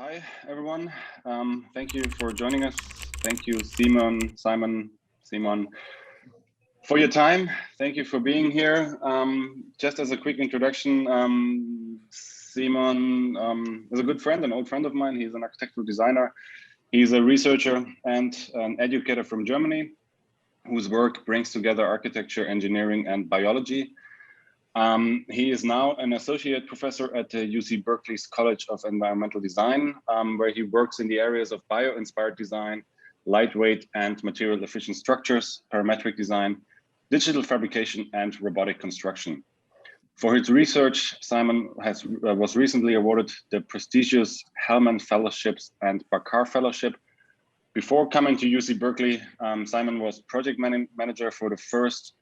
Hi, everyone. Thank you for joining us. Thank you, Simon, for your time. Thank you for being here. Just as a quick introduction, Simon is a good friend, an old friend of mine. He's an architectural designer. He's a researcher and an educator from Germany, whose work brings together architecture, engineering, and biology. He is now an associate professor at the UC Berkeley's College of Environmental Design, where he works in the areas of bio-inspired design, lightweight and material efficient structures, parametric design, digital fabrication, and robotic construction. For his research, Simon was recently awarded the prestigious Hellman Fellowships and Bakar Fellowship. Before coming to UC Berkeley, Simon was project manager for the first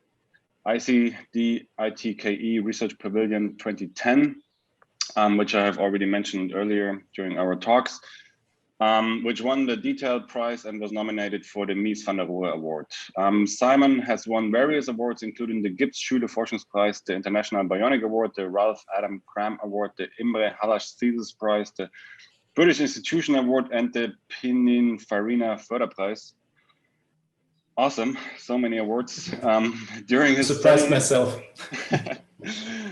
ITKE Research Pavilion 2010, which I have already mentioned earlier during our talks, which won the detailed prize and was nominated for the Mies van der Rohe Award. Simon has won various awards, including the Gips-Schüle-Forschungspreis, the International Bionic-Award, the Ralph Adam Cram Award, the Imre Halasz Thesis Prize, the British Institution Award, and the Pininfarina-Förder-preis. Awesome, so many awards. During his surprised myself.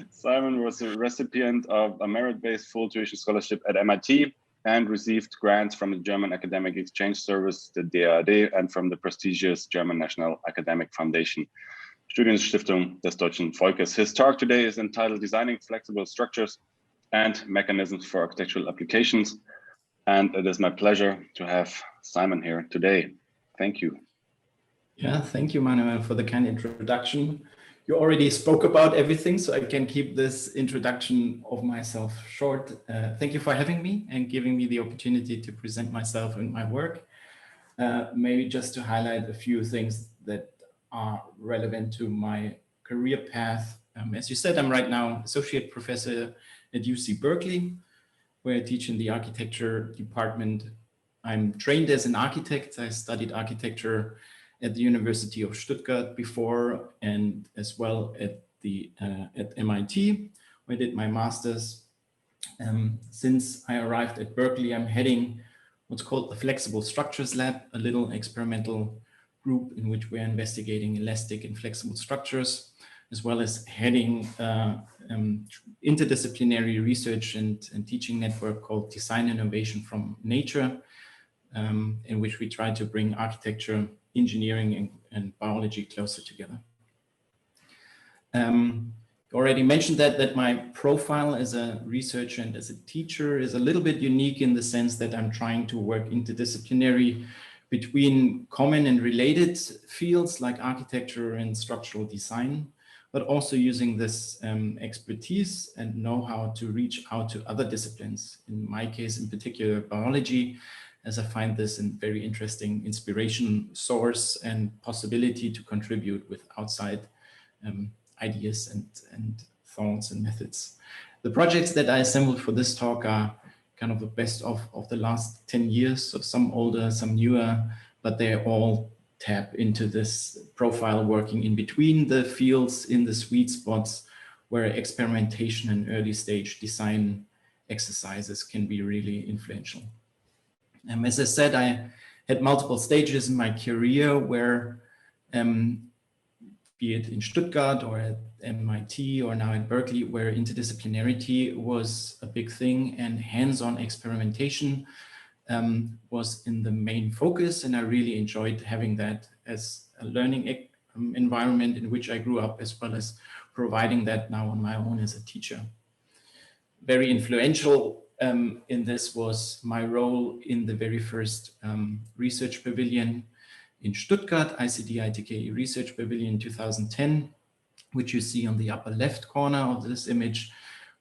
Simon was a recipient of a merit-based full tuition scholarship at MIT and received grants from the German Academic Exchange Service, the DAAD, and from the prestigious German National Academic Foundation, Studienstiftung des Deutschen Volkes. His talk today is entitled Designing Flexible Structures and Mechanisms for Architectural Applications. And it is my pleasure to have Simon here today. Thank you. Yeah, thank you, Manuel, for the kind introduction. You already spoke about everything, so I can keep this introduction of myself short. Thank you for having me and giving me the opportunity to present myself and my work. Maybe just to highlight a few things that are relevant to my career path. As you said, I'm right now associate professor at UC Berkeley, where I teach in the architecture department. I'm trained as an architect. I studied architecture at the University of Stuttgart before, and as well at MIT, where I did my master's. Since I arrived at Berkeley, I'm heading what's called the Flexible Structures Lab, a little experimental group in which we're investigating elastic and flexible structures, as well as heading interdisciplinary research and teaching network called Design Innovation from Nature, in which we try to bring architecture, engineering, and biology closer together. Already mentioned that my profile as a researcher and as a teacher is a little bit unique in the sense that I'm trying to work interdisciplinary between common and related fields like architecture and structural design, but also using this expertise and know-how to reach out to other disciplines. In my case, in particular, biology, as I find this a very interesting inspiration source and possibility to contribute with outside ideas and thoughts and methods. The projects that I assembled for this talk are kind of the best of the last 10 years, so some older, some newer, but they all tap into this profile working in between the fields in the sweet spots where experimentation and early stage design exercises can be really influential. As I said, I had multiple stages in my career where, be it in Stuttgart or at MIT or now at Berkeley, where interdisciplinarity was a big thing and hands-on experimentation was in the main focus. And I really enjoyed having that as a learning environment in which I grew up, as well as providing that now on my own as a teacher. Very influential in this was my role in the very first research pavilion in Stuttgart, ITKE Research Pavilion 2010, which you see on the upper left corner of this image,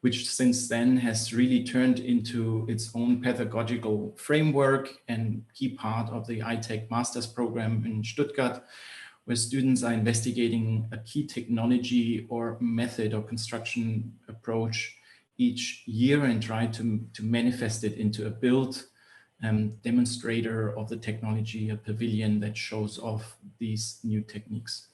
which since then has really turned into its own pedagogical framework and key part of the ITKE Master's program in Stuttgart, where students are investigating a key technology or method or construction approach each year and try to manifest it into a build demonstrator of the technology, a pavilion that shows off these new techniques.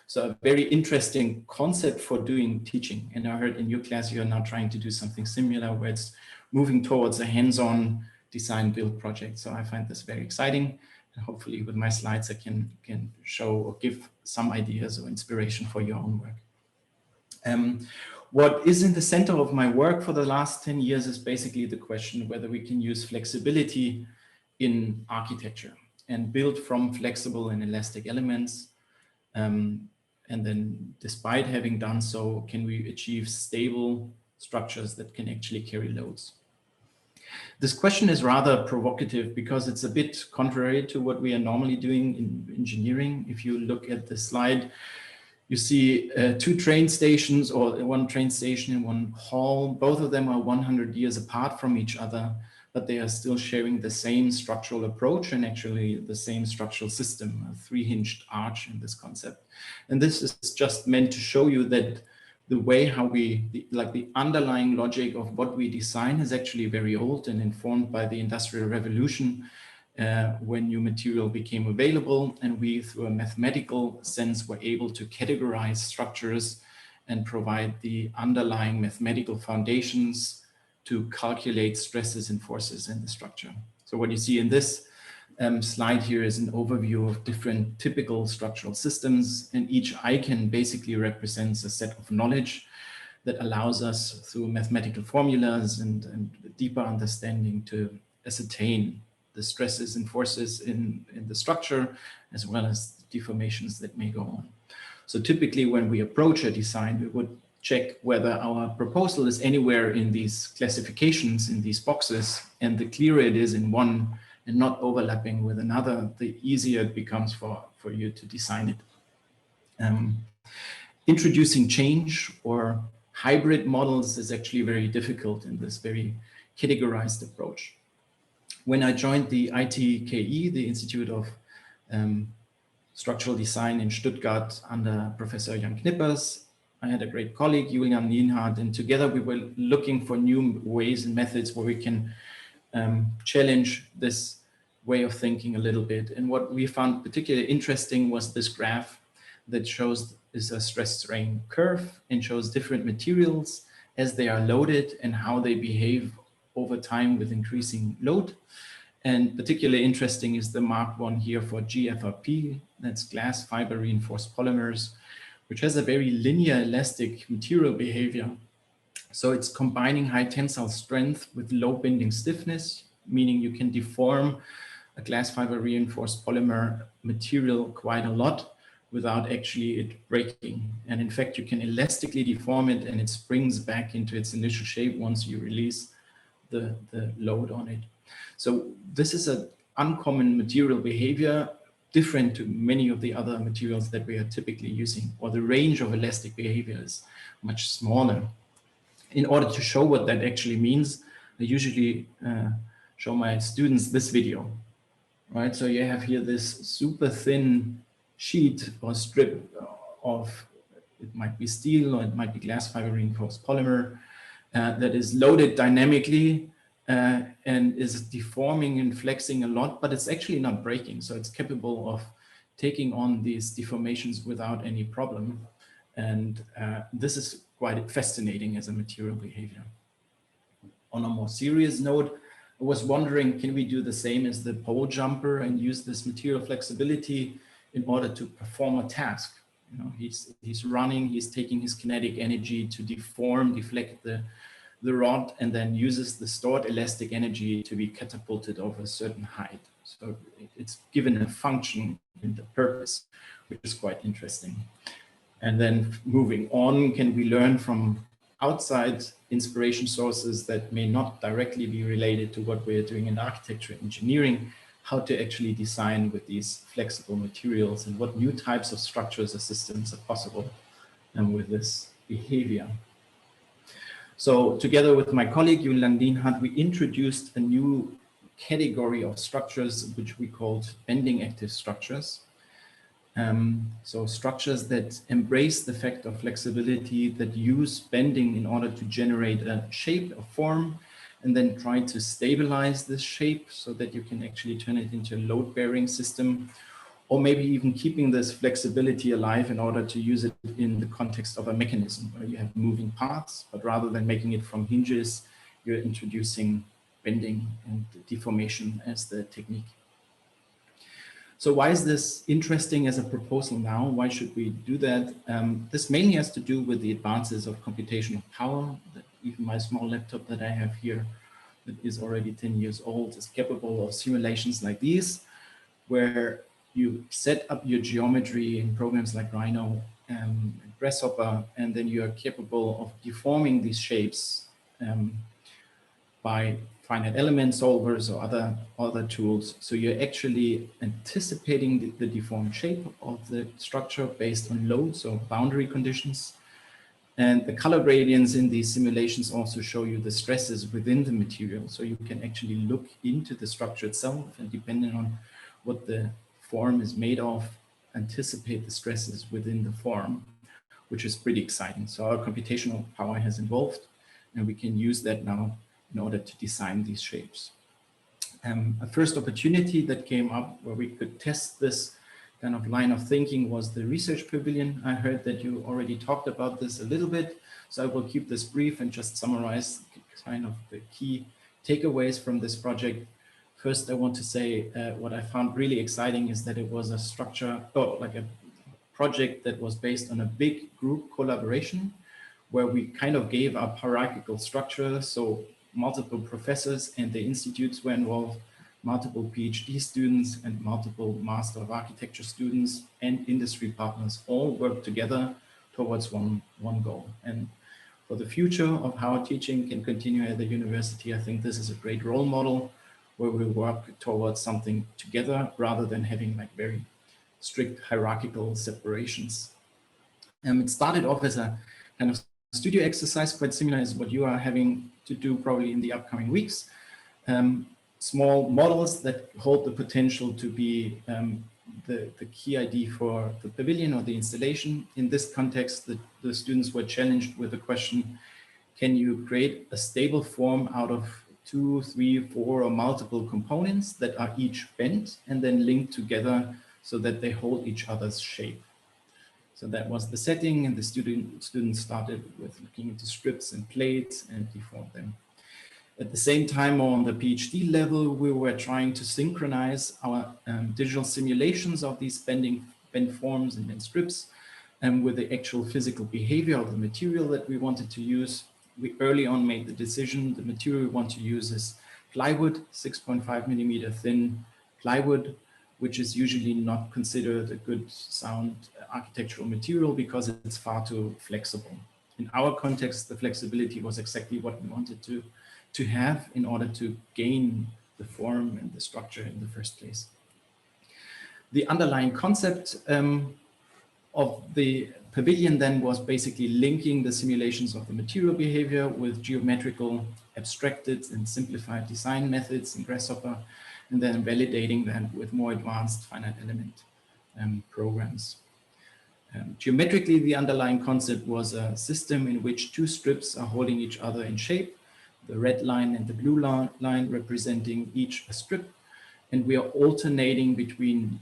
So a very interesting concept for doing teaching. And I heard in your class, you're now trying to do something similar where it's moving towards a hands-on design build project. So I find this very exciting. And hopefully with my slides, I can show or give some ideas or inspiration for your own work. What is in the center of my work for the last 10 years is basically the question whether we can use flexibility in architecture and build from flexible and elastic elements. And then despite having done so, can we achieve stable structures that can actually carry loads? This question is rather provocative because it's a bit contrary to what we are normally doing in engineering. If you look at the slide, you see two train stations, or one train station in one hall. Both of them are 100 years apart from each other, but they are still sharing the same structural approach and actually the same structural system, a three-hinged arch in this concept. And this is just meant to show you that the way how the underlying logic of what we design is actually very old and informed by the Industrial Revolution, when new material became available, and we, through a mathematical sense, were able to categorize structures and provide the underlying mathematical foundations to calculate stresses and forces in the structure. So what you see in this slide here is an overview of different typical structural systems, and each icon basically represents a set of knowledge that allows us, through mathematical formulas and deeper understanding, to ascertain the stresses and forces in the structure, as well as deformations that may go on. So typically when we approach a design, we would check whether our proposal is anywhere in these classifications, in these boxes, and the clearer it is in one and not overlapping with another, the easier it becomes for you to design it. Introducing change or hybrid models is actually very difficult in this very categorized approach. When I joined the ITKE, the Institute of Structural Design in Stuttgart under Professor Jan Knippers, I had a great colleague, Julian Nienhardt, and together we were looking for new ways and methods where we can challenge this way of thinking a little bit. And what we found particularly interesting was this graph that shows is a stress strain curve and shows different materials as they are loaded and how they behave over time with increasing load. And particularly interesting is the marked one here for GFRP, that's glass fiber reinforced polymers, which has a very linear elastic material behavior. So it's combining high tensile strength with low bending stiffness, meaning you can deform a glass fiber reinforced polymer material quite a lot without actually it breaking. And in fact, you can elastically deform it and it springs back into its initial shape once you release the load on it. So this is an uncommon material behavior, different to many of the other materials that we are typically using, or the range of elastic behavior is much smaller. In order to show what that actually means, I usually show my students this video, right? So you have here this super thin sheet or strip of, it might be steel or it might be glass fiber reinforced polymer that is loaded dynamically and is deforming and flexing a lot, but it's actually not breaking. So it's capable of taking on these deformations without any problem. And this is quite fascinating as a material behavior. On a more serious note, I was wondering, can we do the same as the pole jumper and use this material flexibility in order to perform a task? You know, he's running, he's taking his kinetic energy to deform, deflect the rod, and then uses the stored elastic energy to be catapulted over a certain height. So it's given a function and a purpose, which is quite interesting. And then moving on, can we learn from outside inspiration sources that may not directly be related to what we're doing in architecture and engineering, how to actually design with these flexible materials and what new types of structures or systems are possible and with this behavior. So together with my colleague, Julian Nienhardt, we introduced a new category of structures, which we called bending active structures. So structures that embrace the fact of flexibility, that use bending in order to generate a shape, a form, and then try to stabilize this shape so that you can actually turn it into a load-bearing system, or maybe even keeping this flexibility alive in order to use it in the context of a mechanism where you have moving parts, but rather than making it from hinges, you're introducing bending and deformation as the technique. So why is this interesting as a proposal now? Why should we do that? This mainly has to do with the advances of computational power. That even my small laptop that I have here, that is already 10 years old, is capable of simulations like these, where you set up your geometry in programs like Rhino and Grasshopper, and then you are capable of deforming these shapes by finite element solvers or other tools. So you're actually anticipating the deformed shape of the structure based on loads or boundary conditions. And the color gradients in these simulations also show you the stresses within the material. So you can actually look into the structure itself, and depending on what the form is made of, anticipate the stresses within the form, which is pretty exciting. So our computational power has evolved, and we can use that now in order to design these shapes. A first opportunity that came up where we could test this kind of line of thinking was the research pavilion. I heard that you already talked about this a little bit, so I will keep this brief and just summarize kind of the key takeaways from this project. First, I want to say what I found really exciting is that it was a like a project that was based on a big group collaboration, where we kind of gave up hierarchical structure. So multiple professors and the institutes were involved, multiple PhD students and multiple Master of Architecture students and industry partners all work together towards one goal. And for the future of how teaching can continue at the university, I think this is a great role model where we work towards something together rather than having like very strict hierarchical separations. It started off as a kind of studio exercise, quite similar as what you are having to do probably in the upcoming weeks. Small models that hold the potential to be the key idea for the pavilion or the installation. In this context, the students were challenged with the question, can you create a stable form out of 2, 3, 4 or multiple components that are each bent and then linked together so that they hold each other's shape? So that was the setting, and the students started with looking into strips and plates and deformed them. At the same time, on the PhD level, we were trying to synchronize our digital simulations of these bent forms and bent strips with the actual physical behavior of the material that we wanted to use. We early on made the decision, the material we want to use is plywood, 6.5 millimeter thin plywood, which is usually not considered a good sound architectural material because it's far too flexible. In our context, the flexibility was exactly what we wanted to have in order to gain the form and the structure in the first place. The underlying concept of the pavilion then was basically linking the simulations of the material behavior with geometrical, abstracted and simplified design methods in Grasshopper, and then validating that with more advanced finite element programs. Geometrically, the underlying concept was a system in which two strips are holding each other in shape, the red line and the blue line representing each a strip, and we are alternating between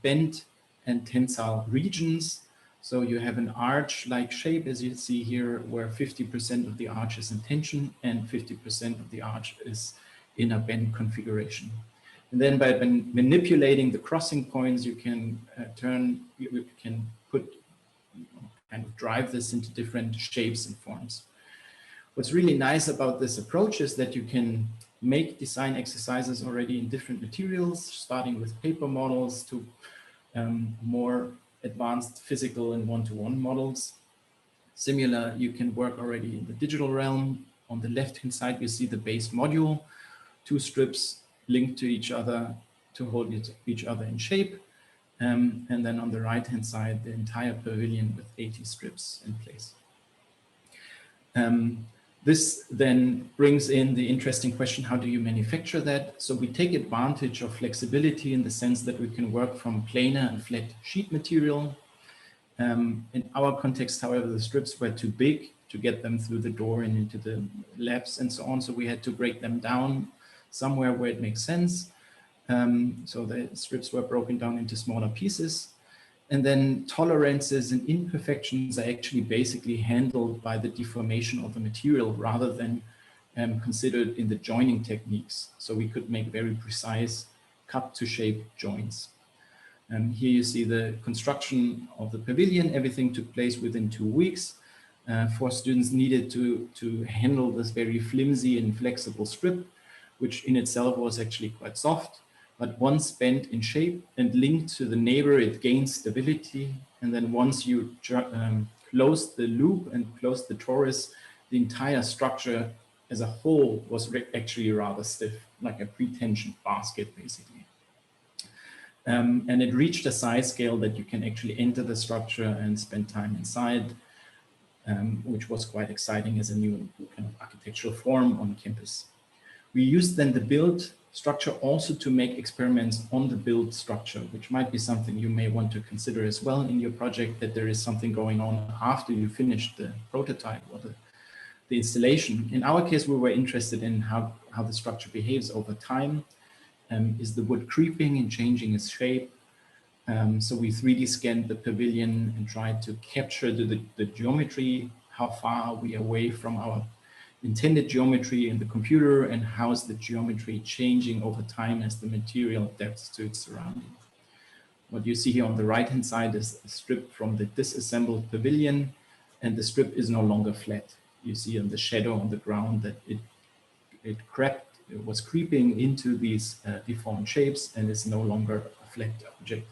bent and tensile regions. So you have an arch-like shape, as you see here, where 50% of the arch is in tension and 50% of the arch is in a bend configuration. And then by manipulating the crossing points, you can kind of drive this into different shapes and forms. What's really nice about this approach is that you can make design exercises already in different materials, starting with paper models to more advanced physical and one-to-one models. Similar, you can work already in the digital realm. On the left-hand side, you see the base module, two strips linked to each other to hold each other in shape. And then on the right-hand side, the entire pavilion with 80 strips in place. This then brings in the interesting question, how do you manufacture that? So we take advantage of flexibility in the sense that we can work from planar and flat sheet material. In our context, however, the strips were too big to get them through the door and into the labs and so on. So we had to break them down somewhere where it makes sense. So the strips were broken down into smaller pieces. And then tolerances and imperfections are actually basically handled by the deformation of the material rather than considered in the joining techniques. So we could make very precise cut to shape joints. Here you see the construction of the pavilion. Everything took place within 2 weeks. 4 students needed to handle this very flimsy and flexible strip, which in itself was actually quite soft. But once bent in shape and linked to the neighbor, it gains stability. And then once you closed the loop and closed the torus, the entire structure as a whole was actually rather stiff, like a pre-tensioned basket, basically. And it reached a size scale that you can actually enter the structure and spend time inside, which was quite exciting as a new kind of architectural form on campus. We used then the build structure also to make experiments on the build structure, which might be something you may want to consider as well in your project, that there is something going on after you finish the prototype or the installation. In our case, we were interested in how the structure behaves over time. Is the wood creeping and changing its shape? So we 3D scanned the pavilion and tried to capture the geometry. How far are we away from our intended geometry in the computer, and how is the geometry changing over time as the material adapts to its surroundings? What you see here on the right-hand side is a strip from the disassembled pavilion, and the strip is no longer flat. You see on the shadow on the ground that it was creeping into these deformed shapes and is no longer a flat object.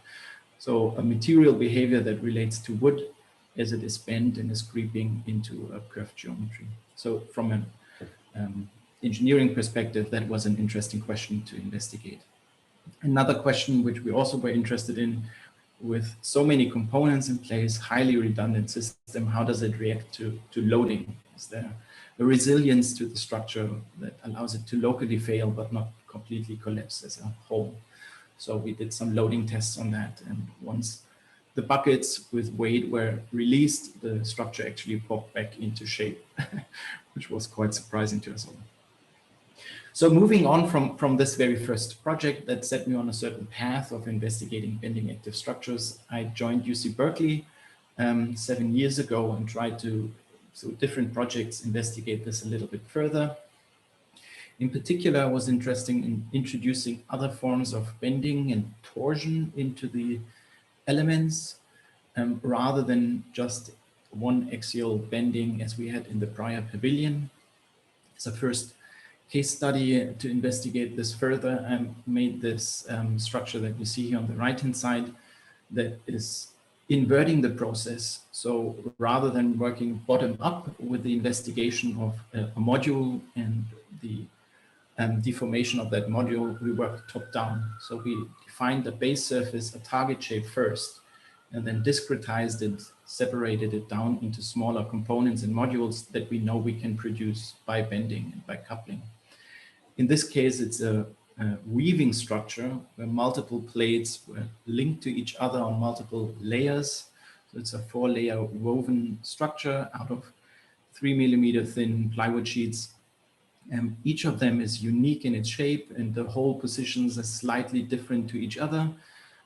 So a material behavior that relates to wood as it is bent and is creeping into a curved geometry. So from an engineering perspective, that was an interesting question to investigate. Another question which we also were interested in, with so many components in place, highly redundant system, how does it react to loading? Is there a resilience to the structure that allows it to locally fail but not completely collapse as a whole? So we did some loading tests on that, and once the buckets with weight were released, the structure actually popped back into shape, which was quite surprising to us all. So moving on from this very first project that set me on a certain path of investigating bending active structures, I joined UC Berkeley 7 years ago and tried to, through different projects, investigate this a little bit further. In particular, I was interested in introducing other forms of bending and torsion into the elements, rather than just one axial bending as we had in the prior pavilion. As a first case study to investigate this further, I made this structure that you see here on the right-hand side that is inverting the process. So rather than working bottom up with the investigation of a module and the deformation of that module, we worked top down. So we defined the base surface, a target shape first, and then discretized it, separated it down into smaller components and modules that we know we can produce by bending and by coupling. In this case, it's a weaving structure where multiple plates were linked to each other on multiple layers. So it's a 4-layer woven structure out of 3 millimeter thin plywood sheets. Each of them is unique in its shape, and the whole positions are slightly different to each other.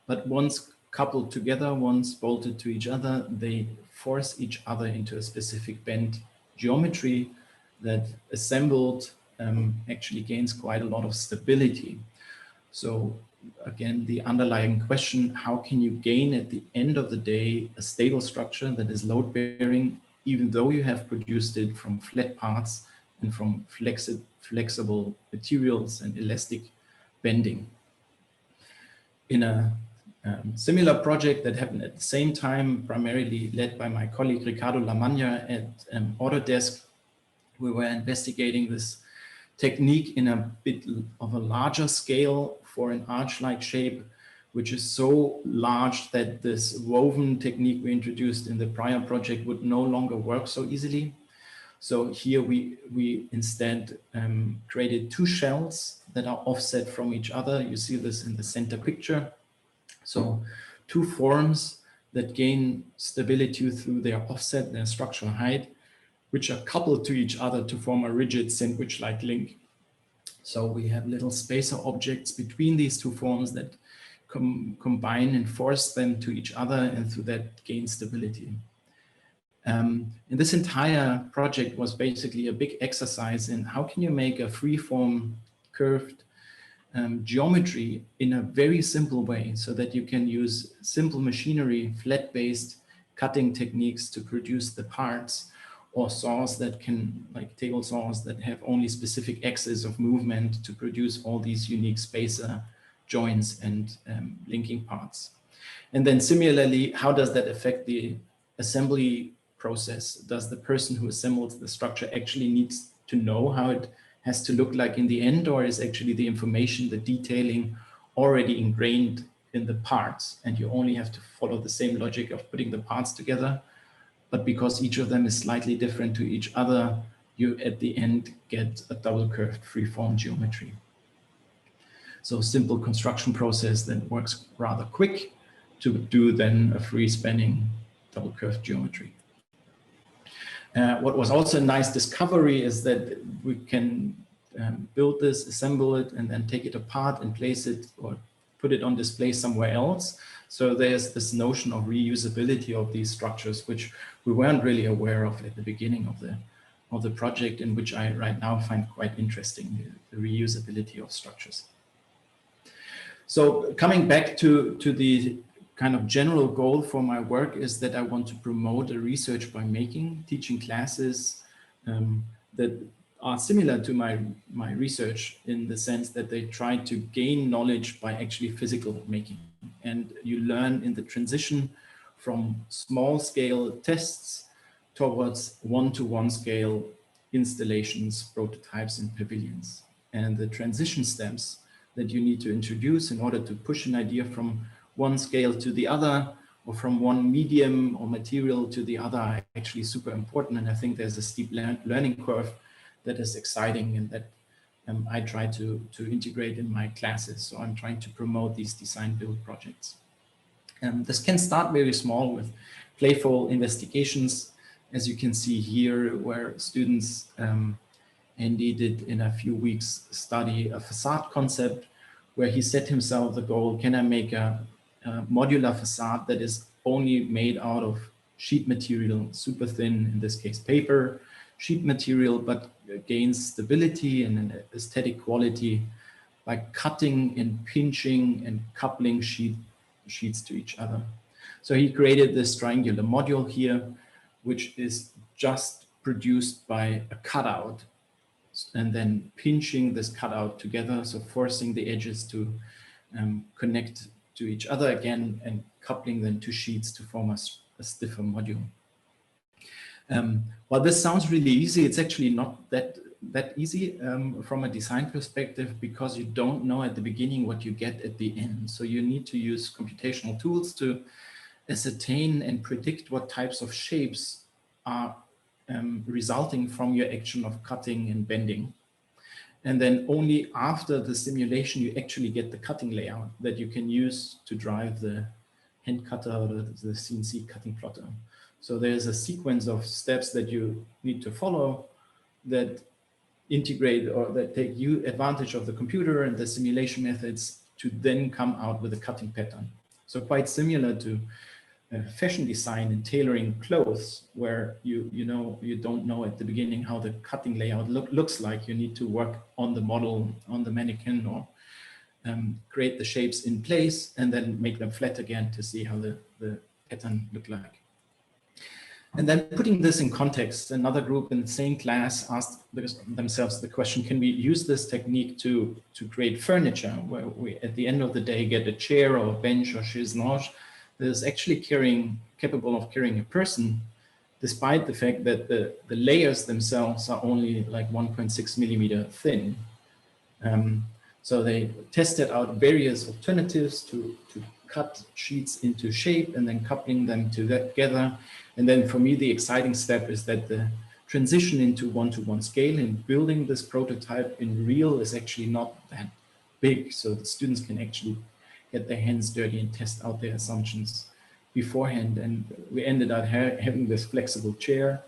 But once coupled together, once bolted to each other, they force each other into a specific bend geometry that assembled actually gains quite a lot of stability. So again, the underlying question, how can you gain at the end of the day a stable structure that is load bearing, even though you have produced it from flat parts and from flexible materials and elastic bending? In a similar project that happened at the same time, primarily led by my colleague Ricardo Lamagna at Autodesk, we were investigating this technique in a bit of a larger scale for an arch-like shape, which is so large that this woven technique we introduced in the prior project would no longer work so easily. So here we instead created 2 shells that are offset from each other. You see this in the center picture. So 2 forms that gain stability through their offset, their structural height, which are coupled to each other to form a rigid sandwich-like link. So we have little spacer objects between these 2 forms that combine and force them to each other, and through that gain stability. And this entire project was basically a big exercise in how can you make a free-form curved geometry in a very simple way so that you can use simple machinery, flat-based cutting techniques to produce the parts, or saws that can, like table saws that have only specific axes of movement to produce all these unique spacer joints and linking parts. And then similarly, how does that affect the assembly process? Does the person who assembles the structure actually needs to know how it has to look like in the end, or is actually the information, the detailing already ingrained in the parts and you only have to follow the same logic of putting the parts together? But because each of them is slightly different to each other, you at the end get a double curved freeform geometry. So simple construction process that works rather quick to do then a free spanning double curved geometry. What was also a nice discovery is that we can build this, assemble it, and then take it apart and place it or put it on display somewhere else. So there's this notion of reusability of these structures, which we weren't really aware of at the beginning of the project, and which I right now find quite interesting, the reusability of structures. So coming back to the kind of general goal for my work is that I want to promote a research by making, teaching classes that are similar to my research in the sense that they try to gain knowledge by actually physical making. And you learn in the transition from small scale tests towards one-to-one scale installations, prototypes, and pavilions. And the transition steps that you need to introduce in order to push an idea from one scale to the other, or from one medium or material to the other, are actually super important. And I think there's a steep learning curve that is exciting and that I try to integrate in my classes. So I'm trying to promote these design build projects. This can start very small with playful investigations, as you can see here, where students, Andy did in a few weeks study a facade concept where he set himself the goal, can I make a modular facade that is only made out of sheet material, super thin, in this case paper, sheet material, but gains stability and an aesthetic quality by cutting and pinching and coupling sheets to each other. So he created this triangular module here, which is just produced by a cutout and then pinching this cutout together, so forcing the edges to connect to each other again and coupling them to sheets to form a stiffer module. While this sounds really easy, it's actually not that easy from a design perspective, because you don't know at the beginning what you get at the end. So you need to use computational tools to ascertain and predict what types of shapes are resulting from your action of cutting and bending. And then only after the simulation, you actually get the cutting layout that you can use to drive the hand cutter or the CNC cutting plotter. So there's a sequence of steps that you need to follow that integrate or that take you advantage of the computer and the simulation methods to then come out with a cutting pattern. So quite similar to fashion design and tailoring clothes, where you don't know at the beginning how the cutting layout looks like. You need to work on the model, on the mannequin, or create the shapes in place and then make them flat again to see how the pattern look like. And then putting this in context, another group in the same class asked themselves the question, can we use this technique to create furniture where we at the end of the day get a chair or a bench or chaise lounge that is actually capable of carrying a person, despite the fact that the layers themselves are only like 1.6 millimeter thin. So they tested out various alternatives to cut sheets into shape and then coupling them together. And then for me, the exciting step is that the transition into one-to-one scale and building this prototype in real is actually not that big. So the students can actually get their hands dirty and test out their assumptions beforehand. And we ended up having this flexible chair,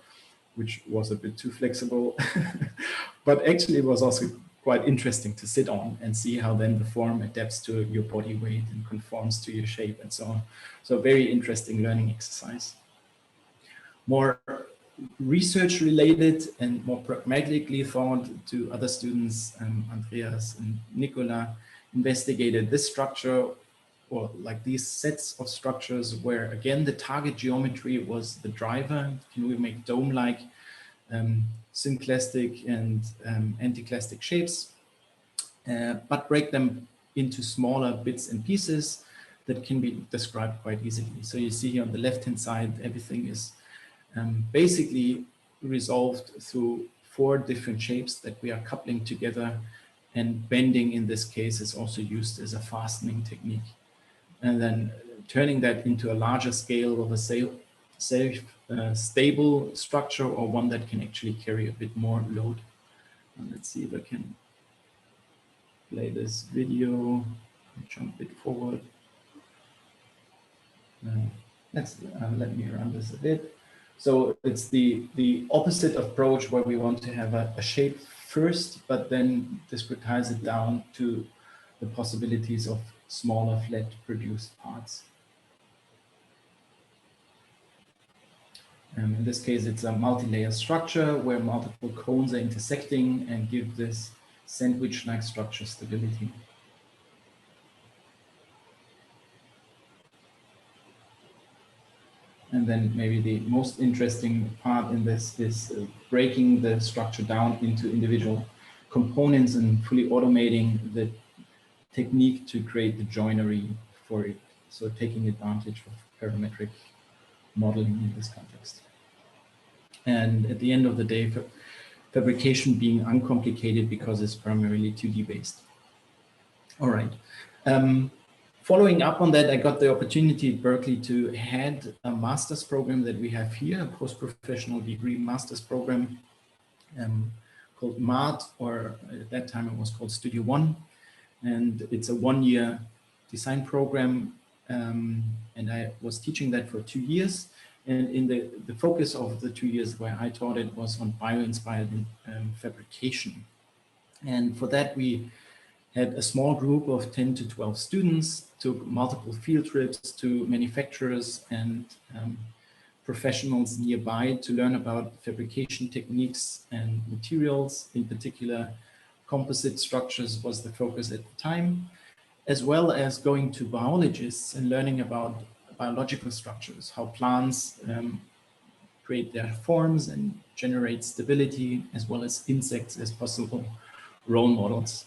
which was a bit too flexible, but actually it was also quite interesting to sit on and see how then the form adapts to your body weight and conforms to your shape and so on. So very interesting learning exercise. More research related and more pragmatically thought to other students, Andreas and Nicola, investigated this structure, or like these sets of structures where again the target geometry was the driver. Can we make dome-like synclastic and anticlastic shapes, but break them into smaller bits and pieces that can be described quite easily. So you see here on the left-hand side, everything is basically resolved through 4 different shapes that we are coupling together, and bending in this case is also used as a fastening technique. And then turning that into a larger scale of a stable structure, or one that can actually carry a bit more load. Let's see if I can play this video, jump a bit forward. Let me run this a bit. So it's the opposite approach, where we want to have a shape first, but then discretize it down to the possibilities of smaller flat produced parts. In this case, it's a multi-layer structure where multiple cones are intersecting and give this sandwich-like structure stability. And then maybe the most interesting part in this is breaking the structure down into individual components and fully automating the technique to create the joinery for it. So taking advantage of parametric modeling in this context. And at the end of the day, fabrication being uncomplicated because it's primarily 2D based. All right. Following up on that, I got the opportunity at Berkeley to head a master's program that we have here, a post-professional degree master's program called MAD, or at that time it was called Studio One. And it's a 1-year design program. And I was teaching that for 2 years. And in the focus of the 2 years where I taught it was on bio-inspired fabrication. And for that, we had a small group of 10 to 12 students, took multiple field trips to manufacturers and professionals nearby to learn about fabrication techniques and materials. In particular, composite structures was the focus at the time, as well as going to biologists and learning about biological structures, how plants create their forms and generate stability, as well as insects as possible role models.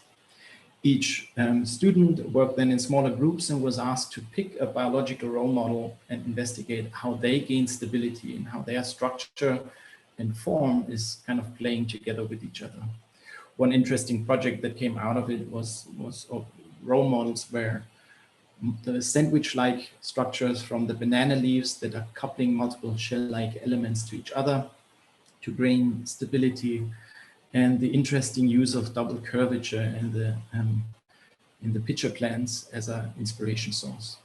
Each student worked then in smaller groups and was asked to pick a biological role model and investigate how they gain stability and how their structure and form is kind of playing together with each other. One interesting project that came out of it was role models where the sandwich-like structures from the banana leaves that are coupling multiple shell-like elements to each other to gain stability, and the interesting use of double curvature in the pitcher plants as an inspiration source.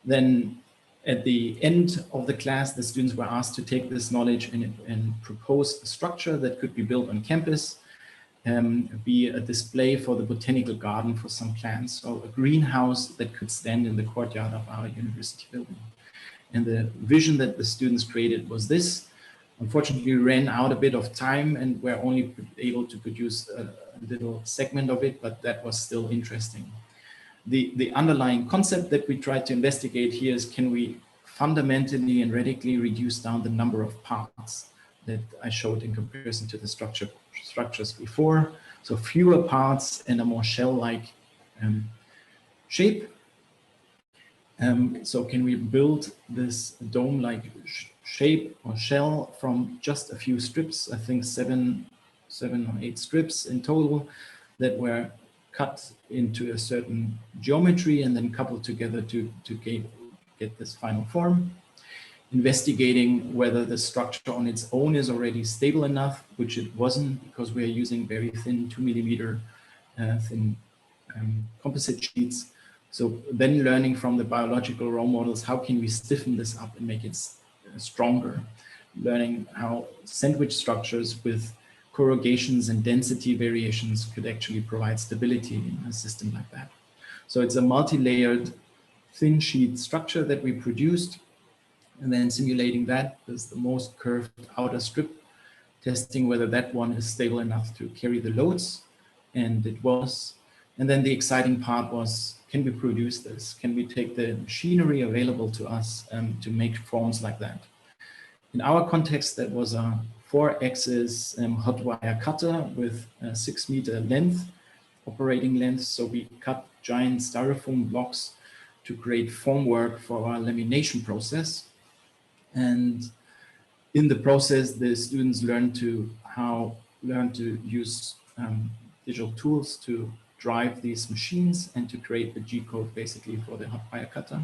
Then at the end of the class, the students were asked to take this knowledge and propose a structure that could be built on campus, be a display for the botanical garden for some plants, or a greenhouse that could stand in the courtyard of our university building. And the vision that the students created was this. Unfortunately, we ran out a bit of time and were only able to produce a little segment of it, but that was still interesting. The underlying concept that we tried to investigate here is, can we fundamentally and radically reduce down the number of parts that I showed in comparison to the structures before? So fewer parts and a more shell-like shape. So can we build this dome-like shape or shell from just a few strips? I think seven or eight strips in total that were cut into a certain geometry and then coupled together to get this final form. Investigating whether the structure on its own is already stable enough, which it wasn't, because we're using very thin 2 millimeter thin composite sheets. So then learning from the biological role models, how can we stiffen this up and make it stronger? Learning how sandwich structures with corrugations and density variations could actually provide stability in a system like that. So it's a multi-layered thin sheet structure that we produced and then simulating that with the most curved outer strip, testing whether that one is stable enough to carry the loads, and it was. And then the exciting part was, can we produce this? Can we take the machinery available to us to make forms like that? In our context, that was a 4-axis hot wire cutter with a 6-meter length, operating length. So we cut giant styrofoam blocks to create formwork for our lamination process. And in the process, the students learn to use digital tools to drive these machines and to create the G-code basically for the hot wire cutter.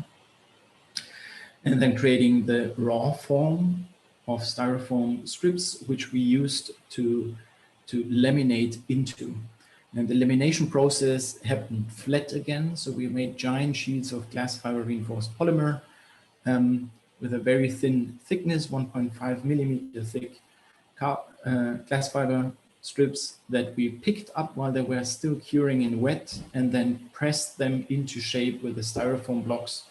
And then creating the raw form of styrofoam strips, which we used to laminate into. And the lamination process happened flat again. So we made giant sheets of glass fiber reinforced polymer with a very thin thickness, 1.5 millimeter thick glass fiber strips that we picked up while they were still curing in wet, and then pressed them into shape with the styrofoam blocks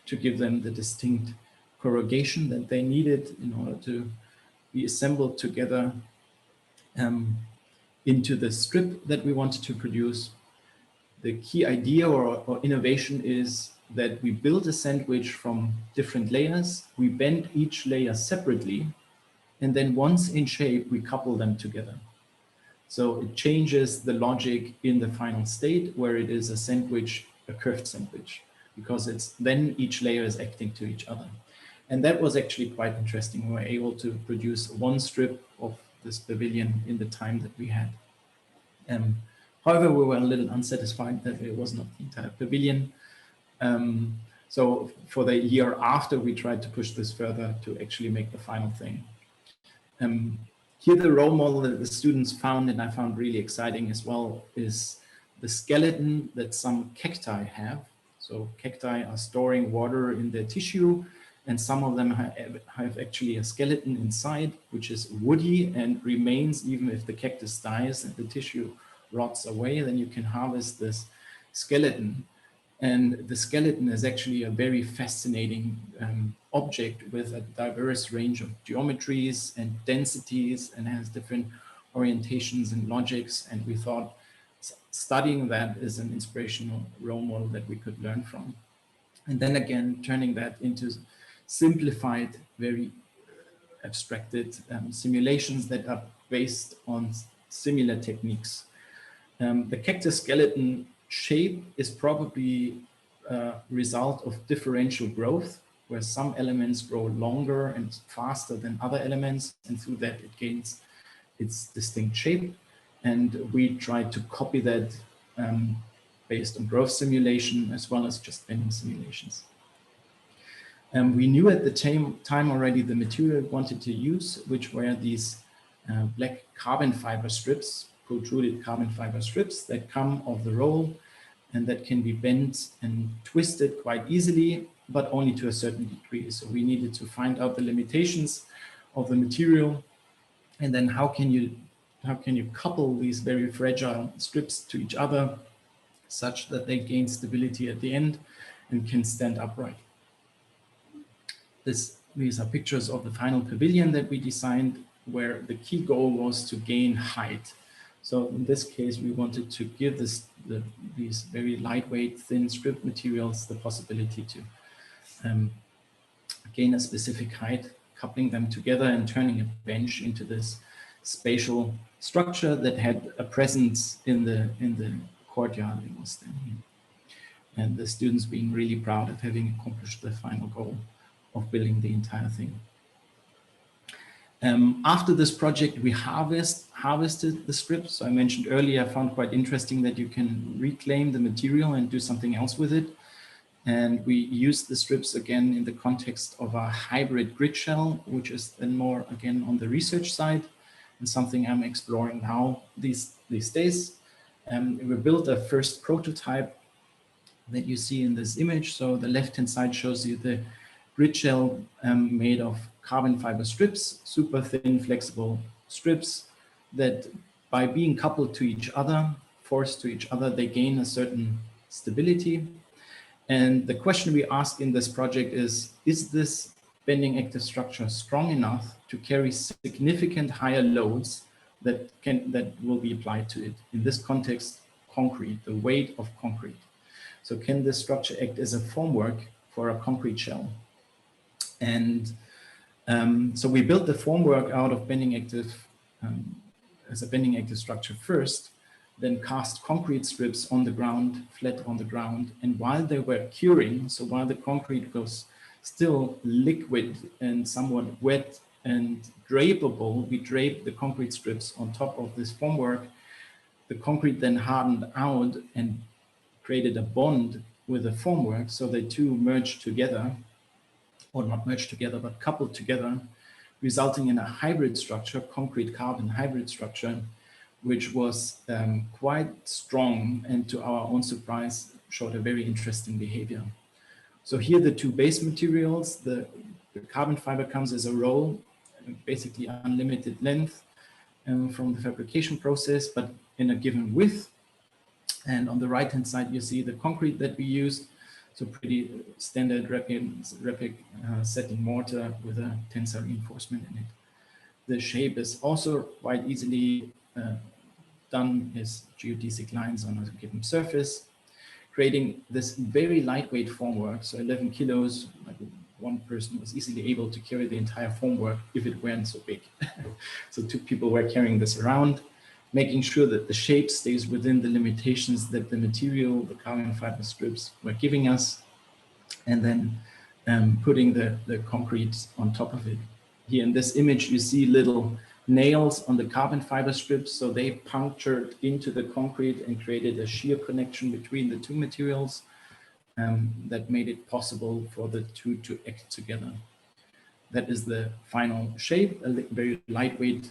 to give them the distinct corrugation that they needed in order to be assembled together into the strip that we wanted to produce. The key idea or innovation is that we build a sandwich from different layers. We bend each layer separately, and then once in shape, we couple them together. So it changes the logic in the final state where it is a sandwich, a curved sandwich, because it's then each layer is acting to each other. And that was actually quite interesting. We were able to produce one strip of this pavilion in the time that we had. However, we were a little unsatisfied that it was not the entire pavilion. So for the year after, we tried to push this further to actually make the final thing. Here, the role model that the students found, and I found really exciting as well, is the skeleton that some cacti have. So cacti are storing water in their tissue, and some of them have actually a skeleton inside, which is woody and remains even if the cactus dies and the tissue rots away. Then you can harvest this skeleton. And the skeleton is actually a very fascinating object with a diverse range of geometries and densities, and has different orientations and logics. And we thought studying that is an inspirational role model that we could learn from. And then again, turning that into simplified, very abstracted simulations that are based on similar techniques. The cactus skeleton shape is probably a result of differential growth, where some elements grow longer and faster than other elements, and through that it gains its distinct shape. And we tried to copy that based on growth simulation as well as just bending simulations. We knew at the time already the material we wanted to use, which were these black carbon fiber strips, protruded carbon fiber strips that come off the roll and that can be bent and twisted quite easily, but only to a certain degree. So we needed to find out the limitations of the material, and then how can you couple these very fragile strips to each other such that they gain stability at the end and can stand upright. These are pictures of the final pavilion that we designed, where the key goal was to gain height. So in this case, we wanted to give these very lightweight, thin strip materials the possibility to gain a specific height, coupling them together and turning a bench into this spatial structure that had a presence in the courtyard it was standing in. And the students being really proud of having accomplished the final goal of building the entire thing. After this project, we harvested the strips. So I mentioned earlier, I found quite interesting that you can reclaim the material and do something else with it. And we used the strips again in the context of a hybrid grid shell, which is then more again on the research side, and something I'm exploring now these days. We built a first prototype that you see in this image. So the left-hand side shows you the grid shell made of carbon fiber strips, super thin, flexible strips that by being coupled to each other, forced to each other, they gain a certain stability. And the question we ask in this project is this bending active structure strong enough to carry significant higher loads that will be applied to it. In this context, concrete, the weight of concrete. So can this structure act as a formwork for a concrete shell? And so we built the formwork out of bending active, as a bending active structure first, then cast concrete strips on the ground, flat on the ground. And while they were curing, so while the concrete was still liquid and somewhat wet and drapeable, we draped the concrete strips on top of this formwork. The concrete then hardened out and created a bond with the formwork, so they two merged together, or not merged together, but coupled together, resulting in a hybrid structure, concrete carbon hybrid structure, which was quite strong and, to our own surprise, showed a very interesting behavior. So here the two base materials, the carbon fiber comes as a roll, basically unlimited length from the fabrication process, but in a given width. And on the right hand side, you see the concrete that we used. So pretty standard rapid setting mortar with a tensile reinforcement in it. The shape is also quite easily done as geodesic lines on a given surface, creating this very lightweight formwork. So 11 kilos, like one person was easily able to carry the entire formwork if it weren't so big. So two people were carrying this around, making sure that the shape stays within the limitations that the material, the carbon fiber strips, were giving us, and then putting the concrete on top of it. Here in this image, you see little nails on the carbon fiber strips, so they punctured into the concrete and created a shear connection between the two materials that made it possible for the two to act together. That is the final shape, a very lightweight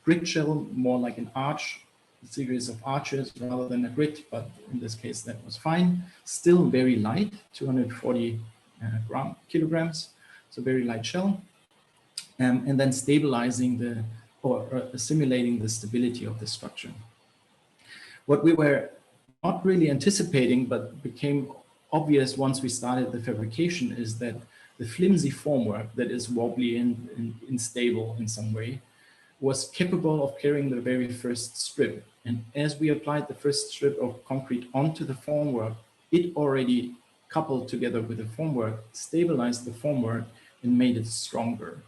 grid shell, more like an arch, a series of arches rather than a grid, but in this case that was fine. Still very light, 240 kilograms, so very light shell. And then stabilizing or simulating the stability of the structure. What we were not really anticipating, but became obvious once we started the fabrication, is that the flimsy formwork that is wobbly and unstable in some way was capable of carrying the very first strip. And as we applied the first strip of concrete onto the formwork, it already coupled together with the formwork, stabilized the formwork and made it stronger.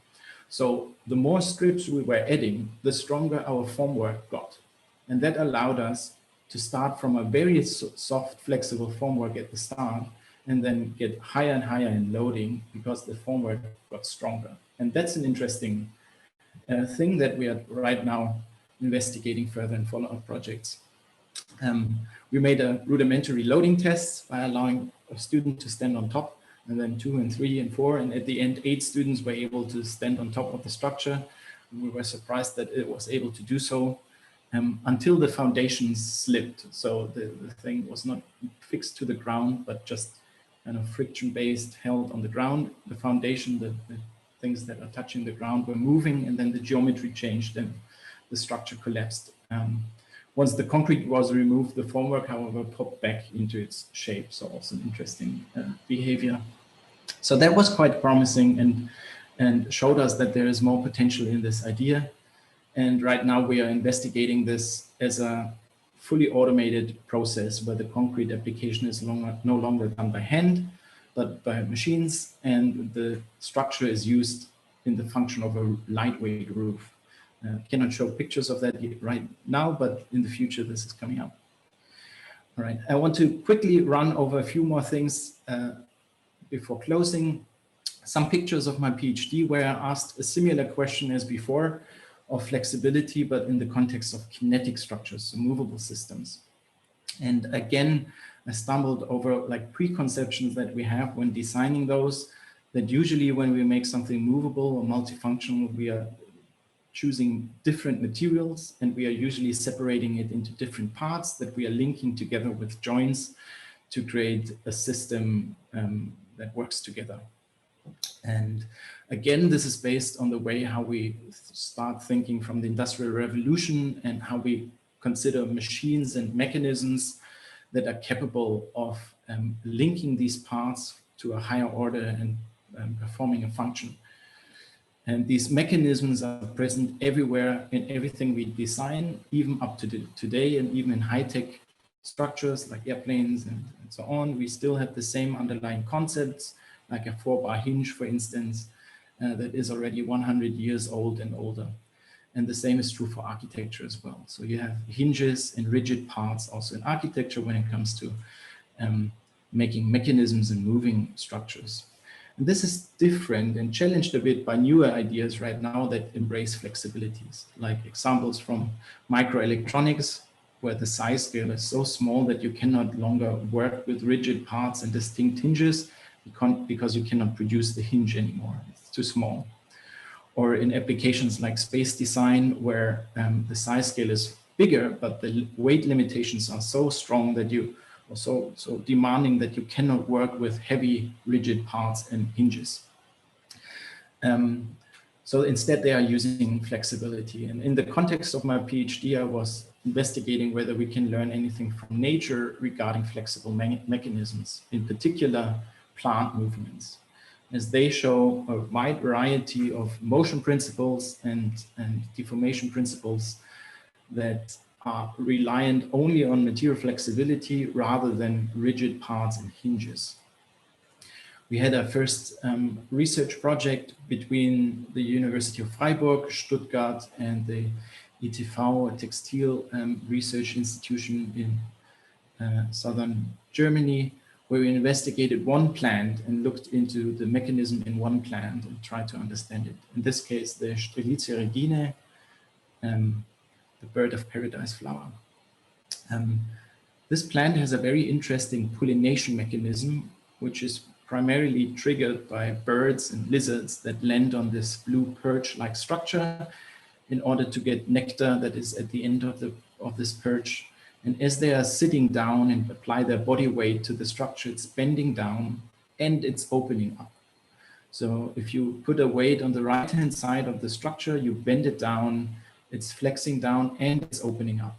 So the more strips we were adding, the stronger our formwork got. And that allowed us to start from a very soft, flexible formwork at the start, and then get higher and higher in loading because the formwork got stronger. And that's an interesting thing that we are right now investigating further in follow-up projects. We made a rudimentary loading test by allowing a student to stand on top, and then 2 and 3 and 4. And at the end, 8 students were able to stand on top of the structure. And we were surprised that it was able to do so until the foundations slipped. So the thing was not fixed to the ground, but just kind of friction-based, held on the ground. The foundation, the things that are touching the ground were moving, and then the geometry changed and the structure collapsed. Once the concrete was removed, the formwork, however, popped back into its shape. So also an interesting behavior. So that was quite promising and showed us that there is more potential in this idea. And right now we are investigating this as a fully automated process where the concrete application is no longer done by hand, but by machines, and the structure is used in the function of a lightweight roof. Cannot show pictures of that right now, but in the future this is coming up. All right, I want to quickly run over a few more things before closing. Some pictures of my PhD where I asked a similar question as before of flexibility, but in the context of kinetic structures, so movable systems. And again, I stumbled over like preconceptions that we have when designing those, that usually when we make something movable or multifunctional, we are choosing different materials, and we are usually separating it into different parts that we are linking together with joints to create a system that works together. And again, this is based on the way how we start thinking from the Industrial Revolution and how we consider machines and mechanisms that are capable of linking these parts to a higher order and performing a function. And these mechanisms are present everywhere in everything we design, even up to today, and even in high-tech structures like airplanes and so on. We still have the same underlying concepts, like a 4-bar hinge, for instance, that is already 100 years old and older. And the same is true for architecture as well. So you have hinges and rigid parts also in architecture when it comes to making mechanisms and moving structures. And this is different and challenged a bit by newer ideas right now that embrace flexibilities, like examples from microelectronics, where the size scale is so small that you cannot longer work with rigid parts and distinct hinges because you cannot produce the hinge anymore. It's too small. Or in applications like space design, where the size scale is bigger, but the weight limitations are so strong that you are so demanding that you cannot work with heavy rigid parts and hinges. So instead they are using flexibility. And in the context of my PhD, I was investigating whether we can learn anything from nature regarding flexible mechanisms, in particular plant movements, as they show a wide variety of motion principles and deformation principles that are reliant only on material flexibility rather than rigid parts and hinges. We had our first research project between the University of Freiburg, Stuttgart, and the ITV Textile Research Institution in southern Germany, where we investigated one plant and looked into the mechanism in one plant and tried to understand it. In this case, the Strelitzia reginae, the bird of paradise flower. This plant has a very interesting pollination mechanism, which is primarily triggered by birds and lizards that land on this blue perch-like structure in order to get nectar that is at the end of this perch. And as they are sitting down and apply their body weight to the structure, it's bending down and it's opening up. So if you put a weight on the right-hand side of the structure, you bend it down, it's flexing down and it's opening up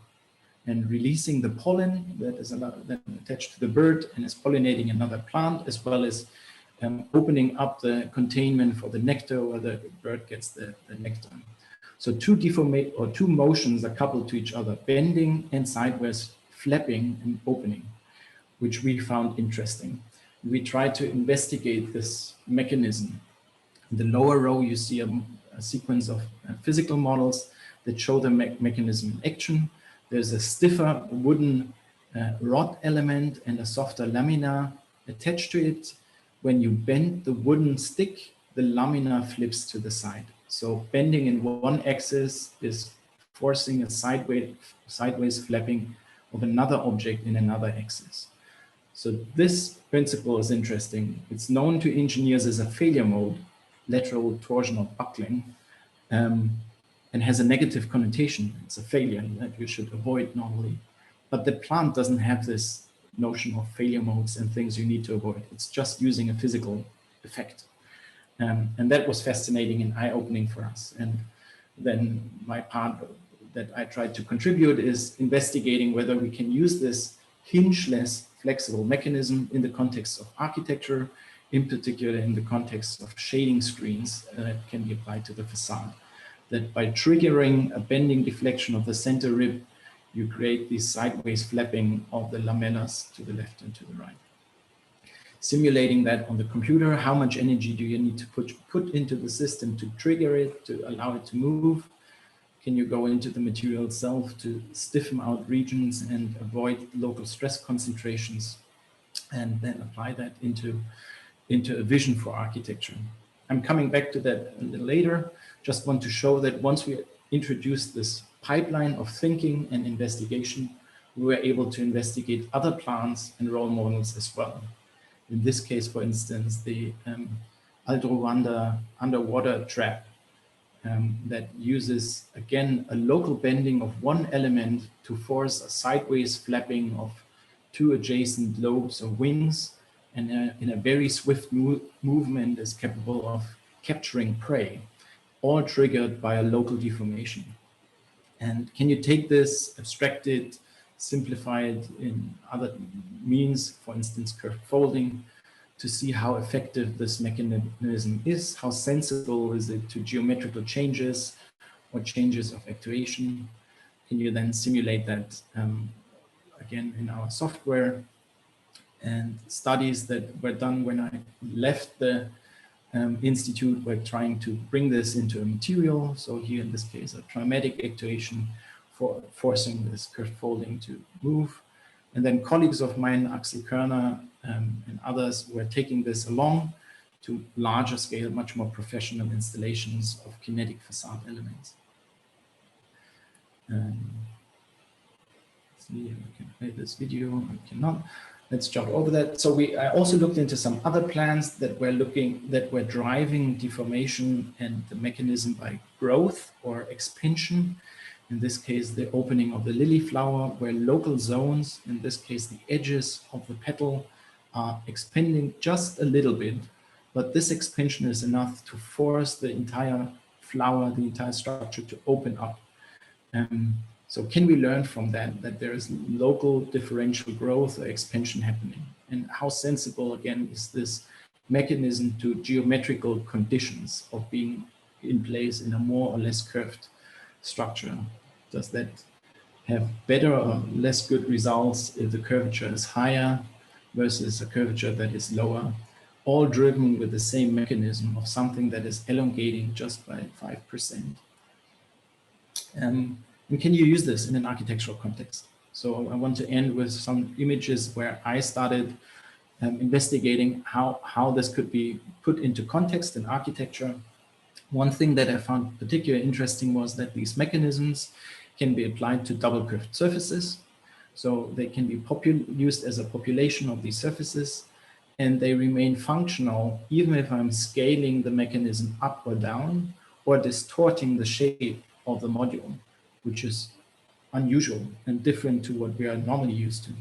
and releasing the pollen that is attached to the bird and is pollinating another plant, as well as opening up the containment for the nectar where the bird gets the nectar. So two motions are coupled to each other, bending and sideways flapping and opening, which we found interesting. We tried to investigate this mechanism. In the lower row, you see a sequence of physical models that show the mechanism in action. There's a stiffer wooden rod element and a softer lamina attached to it. When you bend the wooden stick, the lamina flips to the side. So bending in one axis is forcing a sideways flapping of another object in another axis. So this principle is interesting. It's known to engineers as a failure mode, lateral torsion or buckling, and has a negative connotation. It's a failure that you should avoid normally. But the plant doesn't have this notion of failure modes and things you need to avoid. It's just using a physical effect. And that was fascinating and eye-opening for us. And then my part that I tried to contribute is investigating whether we can use this hingeless flexible mechanism in the context of architecture, in particular in the context of shading screens that can be applied to the facade. That by triggering a bending deflection of the center rib, you create this sideways flapping of the lamellas to the left and to the right. Simulating that on the computer, how much energy do you need to put into the system to trigger it, to allow it to move? Can you go into the material itself to stiffen out regions and avoid local stress concentrations, and then apply that into a vision for architecture? I'm coming back to that a little later. Just want to show that once we introduced this pipeline of thinking and investigation, we were able to investigate other plants and role models as well. In this case, for instance, the Aldrovanda underwater trap that uses, again, a local bending of one element to force a sideways flapping of two adjacent lobes or wings, and in a very swift movement is capable of capturing prey, all triggered by a local deformation. And can you take this, abstract it, simplify it in other means, for instance, curved folding, to see how effective this mechanism is, how sensible is it to geometrical changes or changes of actuation. Can you then simulate that again in our software? And studies that were done when I left the institute were trying to bring this into a material. So here in this case, a trimatic actuation for forcing this curved folding to move. And then colleagues of mine, Axel Körner and others, were taking this along to larger scale, much more professional installations of kinetic facade elements. Let's see if I can play this video. I cannot. Let's jump over that. So I also looked into some other plans that were driving deformation and the mechanism by growth or expansion. In this case, the opening of the lily flower, where local zones, in this case, the edges of the petal, are expanding just a little bit, but this expansion is enough to force the entire flower, the entire structure to open up. So can we learn from that there is local differential growth or expansion happening? And how sensible, again, is this mechanism to geometrical conditions of being in place in a more or less curved structure? Does that have better or less good results if the curvature is higher versus a curvature that is lower, all driven with the same mechanism of something that is elongating just by 5%? And can you use this in an architectural context? So I want to end with some images where I started investigating how this could be put into context in architecture. One thing that I found particularly interesting was that these mechanisms can be applied to double curved surfaces. So they can be used as a population of these surfaces, and they remain functional even if I'm scaling the mechanism up or down or distorting the shape of the module, which is unusual and different to what we are normally used to.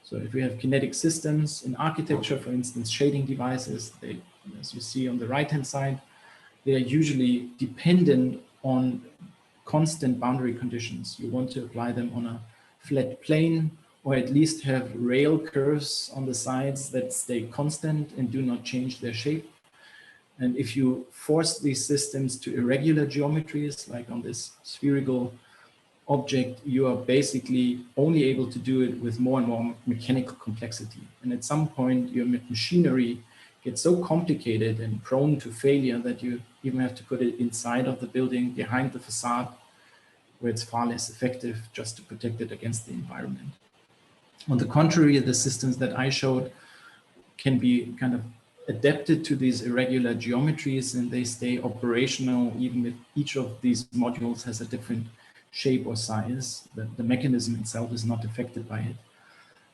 So if we have kinetic systems in architecture, for instance, shading devices, they, as you see on the right-hand side, they are usually dependent on constant boundary conditions. You want to apply them on a flat plane, or at least have rail curves on the sides that stay constant and do not change their shape. And if you force these systems to irregular geometries, like on this spherical object, you are basically only able to do it with more and more mechanical complexity. And at some point, your machinery gets so complicated and prone to failure that you even have to put it inside of the building, behind the facade, where it's far less effective just to protect it against the environment. On the contrary, the systems that I showed can be kind of adapted to these irregular geometries, and they stay operational even if each of these modules has a different shape or size. The mechanism itself is not affected by it.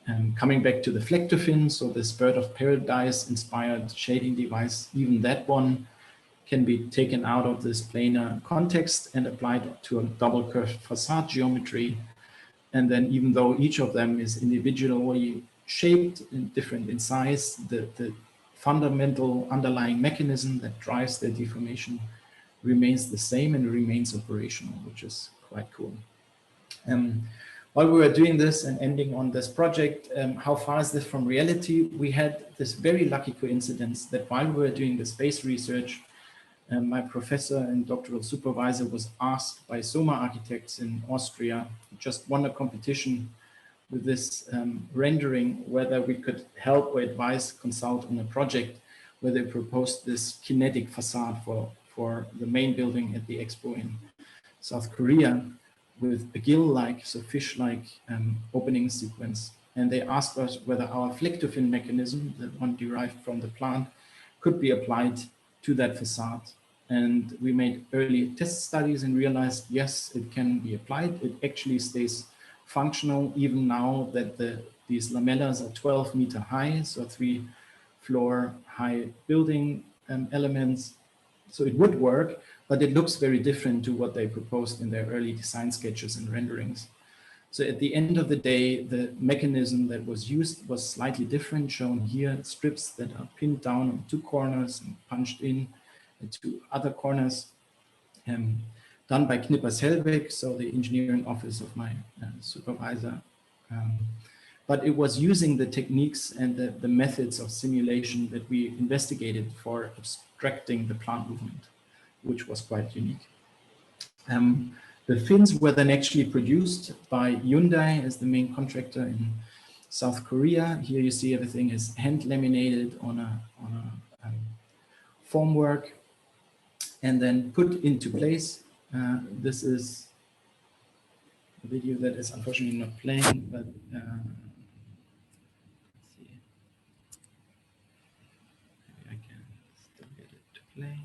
And coming back to the flectofin, so this bird of paradise inspired shading device, even that one can be taken out of this planar context and applied to a double curved facade geometry. And then even though each of them is individually shaped and different in size, the fundamental underlying mechanism that drives their deformation remains the same and remains operational, which is quite cool. While we were doing this and ending on this project, how far is this from reality? We had this very lucky coincidence that while we were doing the space research, my professor and doctoral supervisor was asked by Soma Architects in Austria, just won a competition with this rendering, whether we could help or advise, consult on a project where they proposed this kinetic facade for the main building at the expo in South Korea with a gill-like, so fish-like opening sequence. And they asked us whether our flectofin mechanism, the one derived from the plant, could be applied to that facade. And we made early test studies and realized, yes, it can be applied. It actually stays functional even now that these lamellas are 12 meter high, so 3-floor high building elements. So it would work, but it looks very different to what they proposed in their early design sketches and renderings. So at the end of the day, the mechanism that was used was slightly different, shown here, strips that are pinned down on 2 corners and punched in at 2 other corners, done by Knippers Hellweg, so the engineering office of my supervisor. but it was using the techniques and the methods of simulation that we investigated for abstracting the plant movement, which was quite unique. The fins were then actually produced by Hyundai as the main contractor in South Korea. Here you see everything is hand laminated on a formwork and then put into place. This is a video that is unfortunately not playing, but let's see. Maybe I can still get it to play.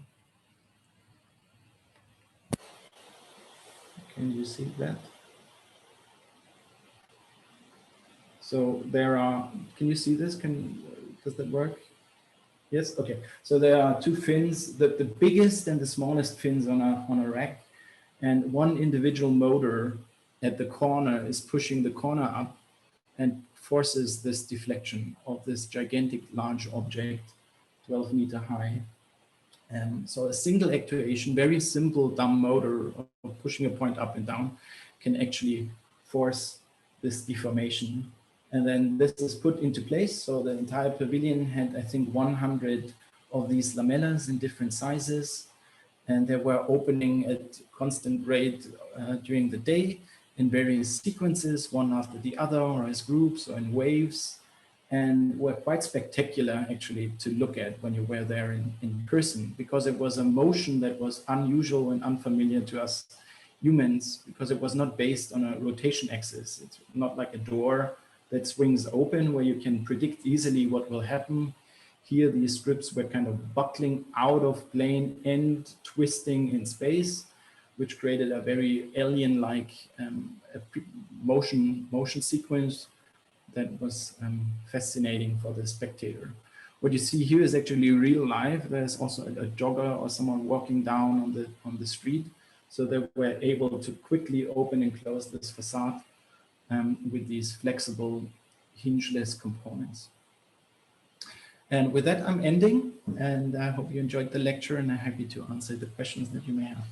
Can you see that? So there are, can you see this? Does that work? Yes, okay. So there are two fins, the biggest and the smallest fins on a rack, and one individual motor at the corner is pushing the corner up and forces this deflection of this gigantic large object, 12-meter high. So a single actuation, very simple dumb motor of pushing a point up and down can actually force this deformation. And then this is put into place. So the entire pavilion had, I think, 100 of these lamellas in different sizes. And they were opening at constant rate during the day in various sequences, one after the other, or as groups or in waves. And were quite spectacular actually to look at when you were there in person, because it was a motion that was unusual and unfamiliar to us humans, because it was not based on a rotation axis. It's not like a door that swings open where you can predict easily what will happen. Here, these strips were kind of buckling out of plane and twisting in space, which created a very alien-like motion sequence that was fascinating for the spectator. What you see here is actually real life. There's also a jogger or someone walking down on the street. So they were able to quickly open and close this facade with these flexible hingeless components. And with that, I'm ending, and I hope you enjoyed the lecture, and I'm happy to answer the questions that you may have.